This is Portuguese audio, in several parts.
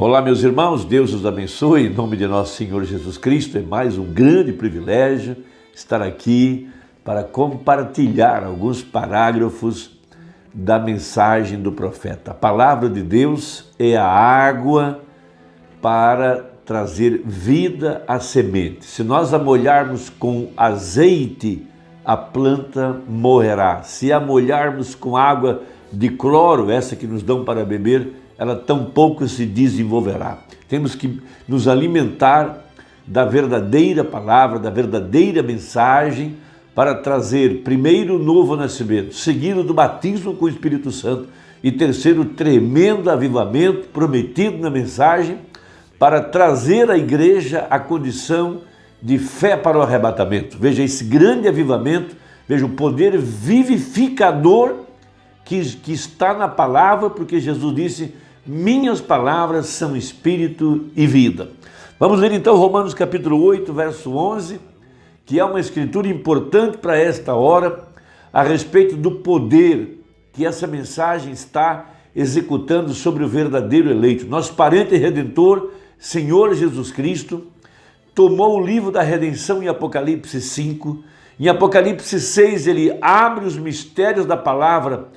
Olá, meus irmãos, Deus os abençoe, em nome de nosso Senhor Jesus Cristo. É mais um grande privilégio estar aqui para compartilhar alguns parágrafos da mensagem do profeta. A palavra de Deus é a água para trazer vida à semente. Se nós a molharmos com azeite, a planta morrerá. Se a molharmos com água de cloro, essa que nos dão para beber, ela tampouco se desenvolverá. Temos que nos alimentar da verdadeira palavra, da verdadeira mensagem, para trazer, primeiro, o novo nascimento, seguido do batismo com o Espírito Santo, e terceiro, o tremendo avivamento prometido na mensagem, para trazer à igreja a condição de fé para o arrebatamento. Veja esse grande avivamento, veja o poder vivificador que está na palavra, porque Jesus disse: minhas palavras são espírito e vida. Vamos ler então Romanos capítulo 8, verso 11, que é uma escritura importante para esta hora, a respeito do poder que essa mensagem está executando sobre o verdadeiro eleito. Nosso parente redentor, Senhor Jesus Cristo, tomou o livro da redenção em Apocalipse 5. Em Apocalipse 6, ele abre os mistérios da palavra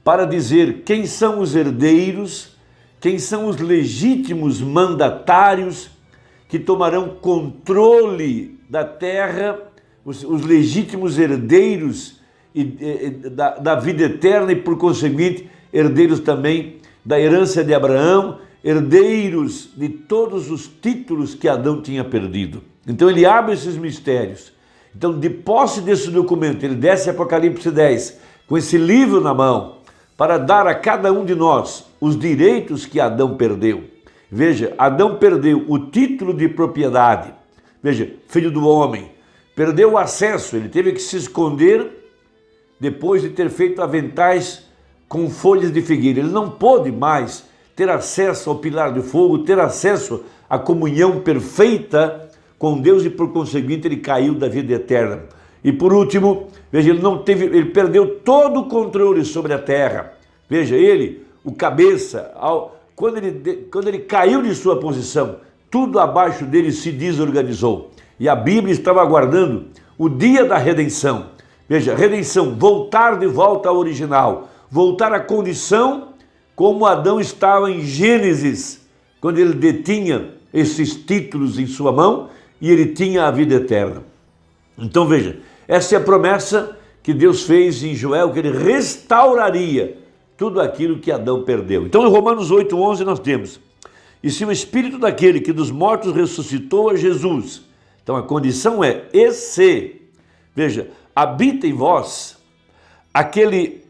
para dizer quem são os herdeiros, quem são os legítimos mandatários que tomarão controle da terra, os legítimos herdeiros da vida eterna e, por conseguinte, herdeiros também da herança de Abraão, herdeiros de todos os títulos que Adão tinha perdido. Então ele abre esses mistérios. Então, de posse desse documento, ele desce Apocalipse 10, com esse livro na mão, para dar a cada um de nós os direitos que Adão perdeu. Veja, Adão perdeu o título de propriedade. Veja, filho do homem, perdeu o acesso, ele teve que se esconder depois de ter feito aventais com folhas de figueira. Ele não pôde mais ter acesso ao pilar de fogo, ter acesso à comunhão perfeita com Deus e, por conseguinte, ele caiu da vida eterna. E por último, veja, ele perdeu todo o controle sobre a terra. Veja, ele, o cabeça, quando ele caiu de sua posição, tudo abaixo dele se desorganizou. E a Bíblia estava aguardando o dia da redenção. Veja, redenção, voltar de volta ao original, voltar à condição como Adão estava em Gênesis, quando ele detinha esses títulos em sua mão e ele tinha a vida eterna. Então veja, essa é a promessa que Deus fez em Joel, que ele restauraria tudo aquilo que Adão perdeu. Então em Romanos 8:11 nós temos: e se o Espírito daquele que dos mortos ressuscitou a Jesus, então a condição é esse, veja, habita em vós, aquele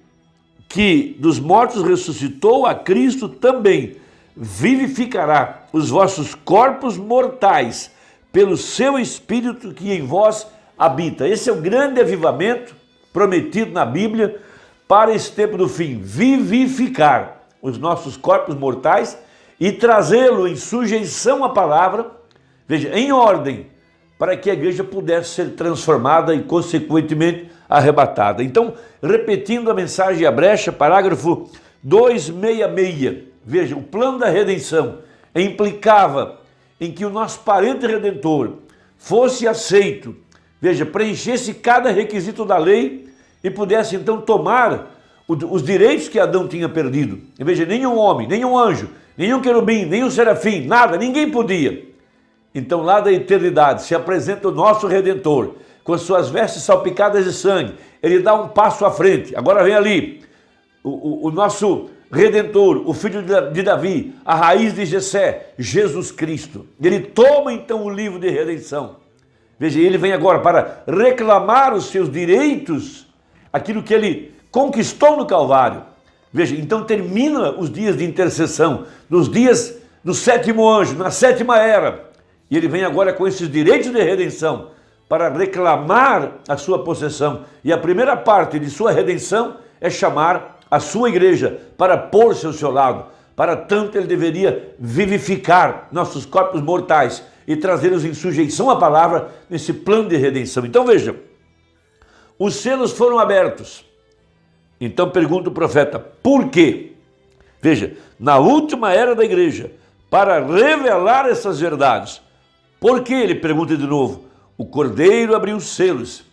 que dos mortos ressuscitou a Cristo também vivificará os vossos corpos mortais pelo seu Espírito que em vós habita. Esse é o grande avivamento prometido na Bíblia para esse tempo do fim: vivificar os nossos corpos mortais e trazê-lo em sujeição à palavra, veja, em ordem, para que a igreja pudesse ser transformada e, consequentemente, arrebatada. Então, repetindo a mensagem à brecha, parágrafo 266, veja, o plano da redenção implicava em que o nosso parente redentor fosse aceito, veja, preenchesse cada requisito da lei e pudesse então tomar os direitos que Adão tinha perdido. E veja, nenhum homem, nenhum anjo, nenhum querubim, nenhum serafim, nada, ninguém podia. Então lá da eternidade se apresenta o nosso Redentor, com as suas vestes salpicadas de sangue. Ele dá um passo à frente. Agora vem ali o nosso Redentor, o filho de Davi, a raiz de Jessé, Jesus Cristo. Ele toma então o livro de redenção. Veja, ele vem agora para reclamar os seus direitos, aquilo que ele conquistou no Calvário. Veja, então termina os dias de intercessão, nos dias do sétimo anjo, na sétima era. E ele vem agora com esses direitos de redenção para reclamar a sua possessão. E a primeira parte de sua redenção é chamar a sua igreja para pôr-se ao seu lado. Para tanto, ele deveria vivificar nossos corpos mortais e trazê-los em sujeição à palavra nesse plano de redenção. Então veja, os selos foram abertos. Então pergunta o profeta, por quê? Veja, na última era da igreja, para revelar essas verdades. Por que? Ele pergunta de novo. O Cordeiro abriu os selos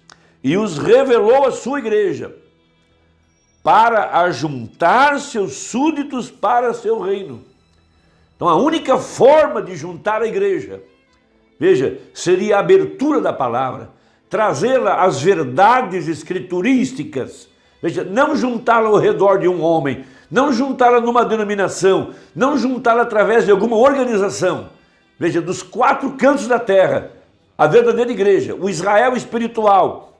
e os revelou à sua igreja, para ajuntar seus súditos para seu reino. Então a única forma de juntar a igreja, veja, seria a abertura da palavra, trazê-la às verdades escriturísticas, veja, não juntá-la ao redor de um homem, não juntá-la numa denominação, não juntá-la através de alguma organização. Veja, dos 4 cantos da terra, a verdadeira igreja, o Israel espiritual,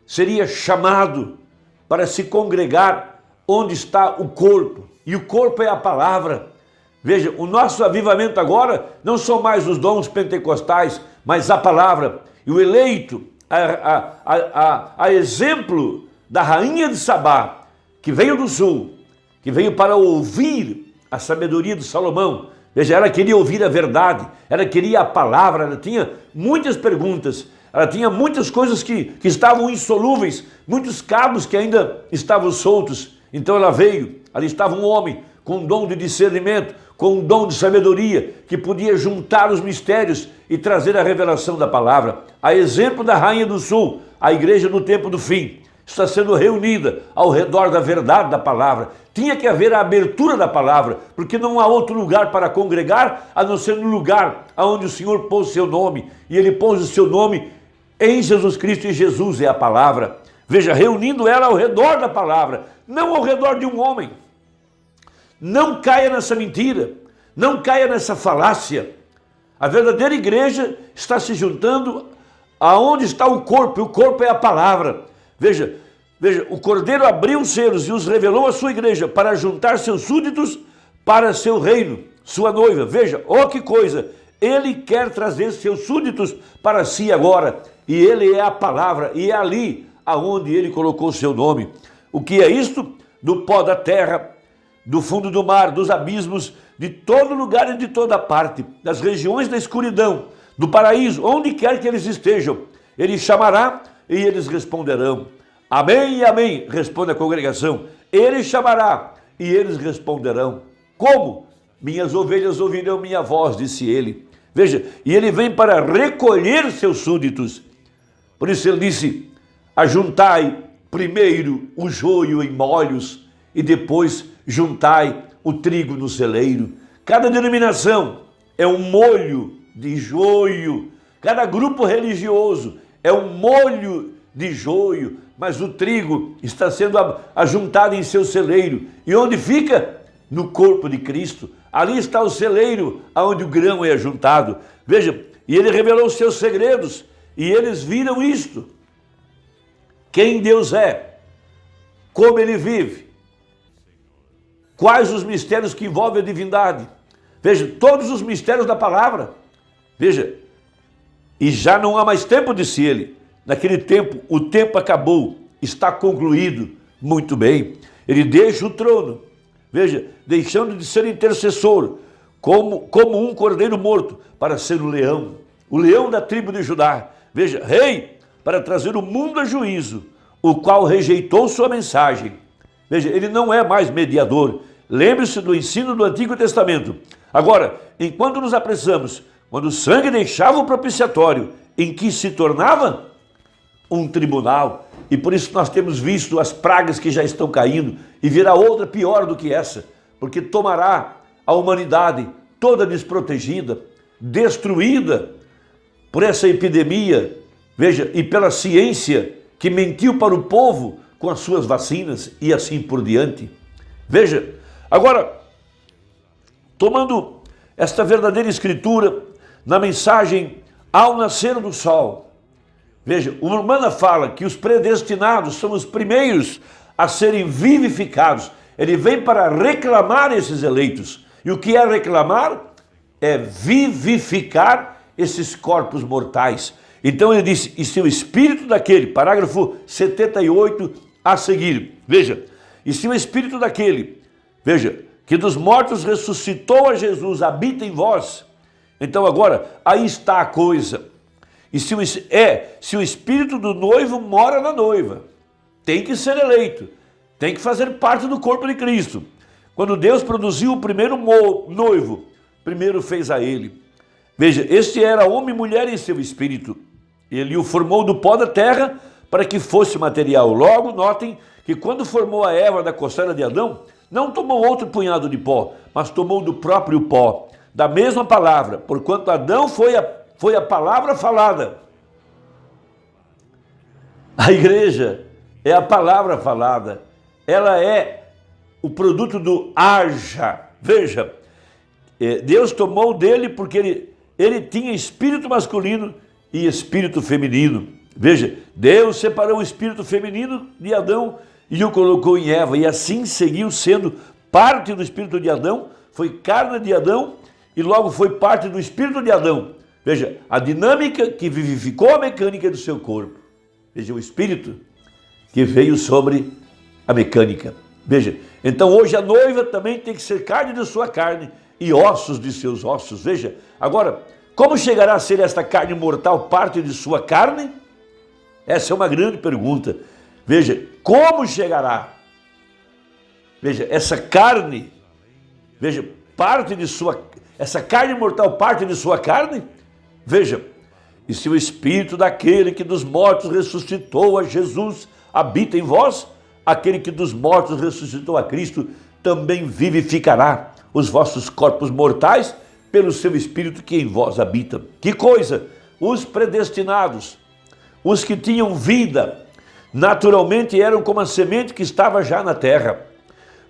seria chamado para se congregar onde está o corpo, e o corpo é a palavra. Veja, o nosso avivamento agora não são mais os dons pentecostais, mas a palavra. E o eleito, a exemplo da rainha de Sabá, que veio do sul, que veio para ouvir a sabedoria de Salomão. Veja, ela queria ouvir a verdade, ela queria a palavra, ela tinha muitas perguntas, ela tinha muitas coisas que estavam insolúveis, muitos cabos que ainda estavam soltos. Então ela veio, ali estava um homem com um dom de discernimento, com um dom de sabedoria, que podia juntar os mistérios e trazer a revelação da palavra. A exemplo da Rainha do Sul, a igreja no tempo do fim está sendo reunida ao redor da verdade da palavra. Tinha que haver a abertura da palavra, porque não há outro lugar para congregar, a não ser no lugar onde o Senhor pôs o seu nome, e Ele pôs o seu nome em Jesus Cristo, e Jesus é a palavra. Veja, reunindo ela ao redor da palavra, não ao redor de um homem. Não caia nessa mentira, não caia nessa falácia. A verdadeira igreja está se juntando aonde está o corpo é a palavra. Veja, o Cordeiro abriu os selos e os revelou à sua igreja para juntar seus súditos para seu reino, sua noiva. Veja, que coisa, ele quer trazer seus súditos para si agora, e ele é a palavra, e é ali aonde ele colocou seu nome. O que é isto? Do pó da terra, do fundo do mar, dos abismos, de todo lugar e de toda parte, das regiões da escuridão, do paraíso, onde quer que eles estejam. Ele chamará e eles responderão. Amém e amém, responde a congregação. Ele chamará e eles responderão. Como? Minhas ovelhas ouvirão minha voz, disse ele. Veja, e ele vem para recolher seus súditos. Por isso ele disse, ajuntai primeiro o joio em molhos e depois juntai o trigo no celeiro. Cada denominação é um molho de joio. Cada grupo religioso é um molho de joio, mas o trigo está sendo ajuntado em seu celeiro. E onde fica? No corpo de Cristo. Ali está o celeiro, onde o grão é ajuntado. Veja, e ele revelou os seus segredos, e eles viram isto. Quem Deus é, como ele vive, quais os mistérios que envolvem a divindade. Veja, todos os mistérios da palavra. Veja, e já não há mais tempo, disse ele. Naquele tempo, o tempo acabou, está concluído. Muito bem. Ele deixa o trono, veja, deixando de ser intercessor, como um cordeiro morto, para ser o leão da tribo de Judá. Veja, rei, para trazer o mundo a juízo, o qual rejeitou sua mensagem. Veja, ele não é mais mediador. Lembre-se do ensino do Antigo Testamento. Agora, enquanto nos apressamos, quando o sangue deixava o propiciatório, em que se tornava um tribunal, e por isso nós temos visto as pragas que já estão caindo, e virá outra pior do que essa, porque tomará a humanidade toda desprotegida, destruída por essa epidemia, veja, e pela ciência que mentiu para o povo com as suas vacinas e assim por diante. Veja, agora, tomando esta verdadeira escritura na mensagem ao nascer do sol, veja, o Urbana fala que os predestinados são os primeiros a serem vivificados. Ele vem para reclamar esses eleitos. E o que é reclamar? É vivificar esses corpos mortais. Então ele disse, e se o espírito daquele, parágrafo 78 a seguir, veja, e se o espírito daquele, veja, que dos mortos ressuscitou a Jesus, habita em vós. Então agora, aí está a coisa. E se o espírito do noivo mora na noiva, tem que ser eleito, tem que fazer parte do corpo de Cristo. Quando Deus produziu o primeiro noivo, primeiro fez a ele. Veja, este era homem e mulher em seu espírito. Ele o formou do pó da terra para que fosse material. Logo, notem que quando formou a Eva da costela de Adão, não tomou outro punhado de pó, mas tomou do próprio pó, da mesma palavra, porquanto Adão foi a palavra falada. A igreja é a palavra falada, ela é o produto do haja. Veja, Deus tomou dele porque ele tinha espírito masculino e espírito feminino. Veja, Deus separou o espírito feminino de Adão e o colocou em Eva, e assim seguiu sendo parte do espírito de Adão, foi carne de Adão e logo foi parte do espírito de Adão. Veja, a dinâmica que vivificou a mecânica do seu corpo. Veja, o espírito que veio sobre a mecânica. Veja, então hoje a noiva também tem que ser carne de sua carne e ossos de seus ossos. Veja, agora, como chegará a ser esta carne mortal parte de sua carne? Essa é uma grande pergunta. Veja, como chegará? Veja, essa carne, veja, essa carne mortal parte de sua carne? Veja, e se o Espírito daquele que dos mortos ressuscitou a Jesus habita em vós, aquele que dos mortos ressuscitou a Cristo também vivificará os vossos corpos mortais pelo seu Espírito que em vós habita. Que coisa! Os predestinados, os que tinham vida, naturalmente eram como a semente que estava já na terra.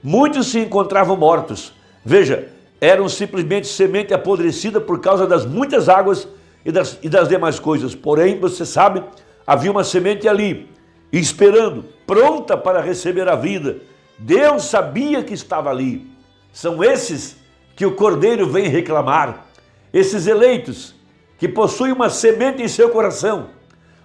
Muitos se encontravam mortos. Veja, eram simplesmente semente apodrecida por causa das muitas águas e das demais coisas. Porém, você sabe, havia uma semente ali, esperando, pronta para receber a vida. Deus sabia que estava ali. São esses que o Cordeiro vem reclamar. Esses eleitos que possuem uma semente em seu coração,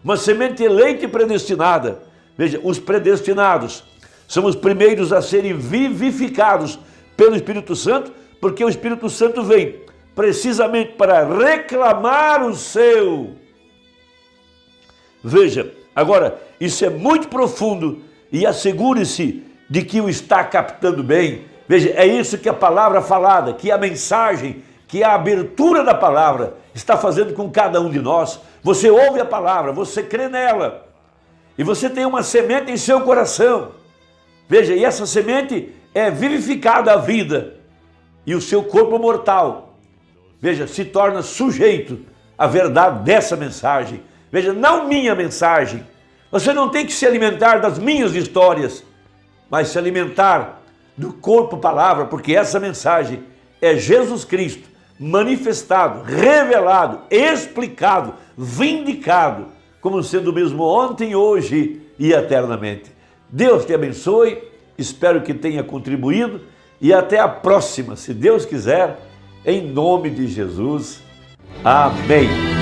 uma semente eleita e predestinada. Veja, os predestinados são os primeiros a serem vivificados pelo Espírito Santo, porque o Espírito Santo vem precisamente para reclamar o seu. Veja, agora, isso é muito profundo e assegure-se de que o está captando bem. Veja, é isso que a palavra falada, que a mensagem, que a abertura da palavra está fazendo com cada um de nós. Você ouve a palavra, você crê nela e você tem uma semente em seu coração. Veja, e essa semente é vivificada à vida e o seu corpo mortal, veja, se torna sujeito à verdade dessa mensagem. Veja, não minha mensagem. Você não tem que se alimentar das minhas histórias, mas se alimentar do corpo palavra, porque essa mensagem é Jesus Cristo manifestado, revelado, explicado, vindicado, como sendo o mesmo ontem, hoje e eternamente. Deus te abençoe, espero que tenha contribuído e até a próxima, se Deus quiser, em nome de Jesus. Amém.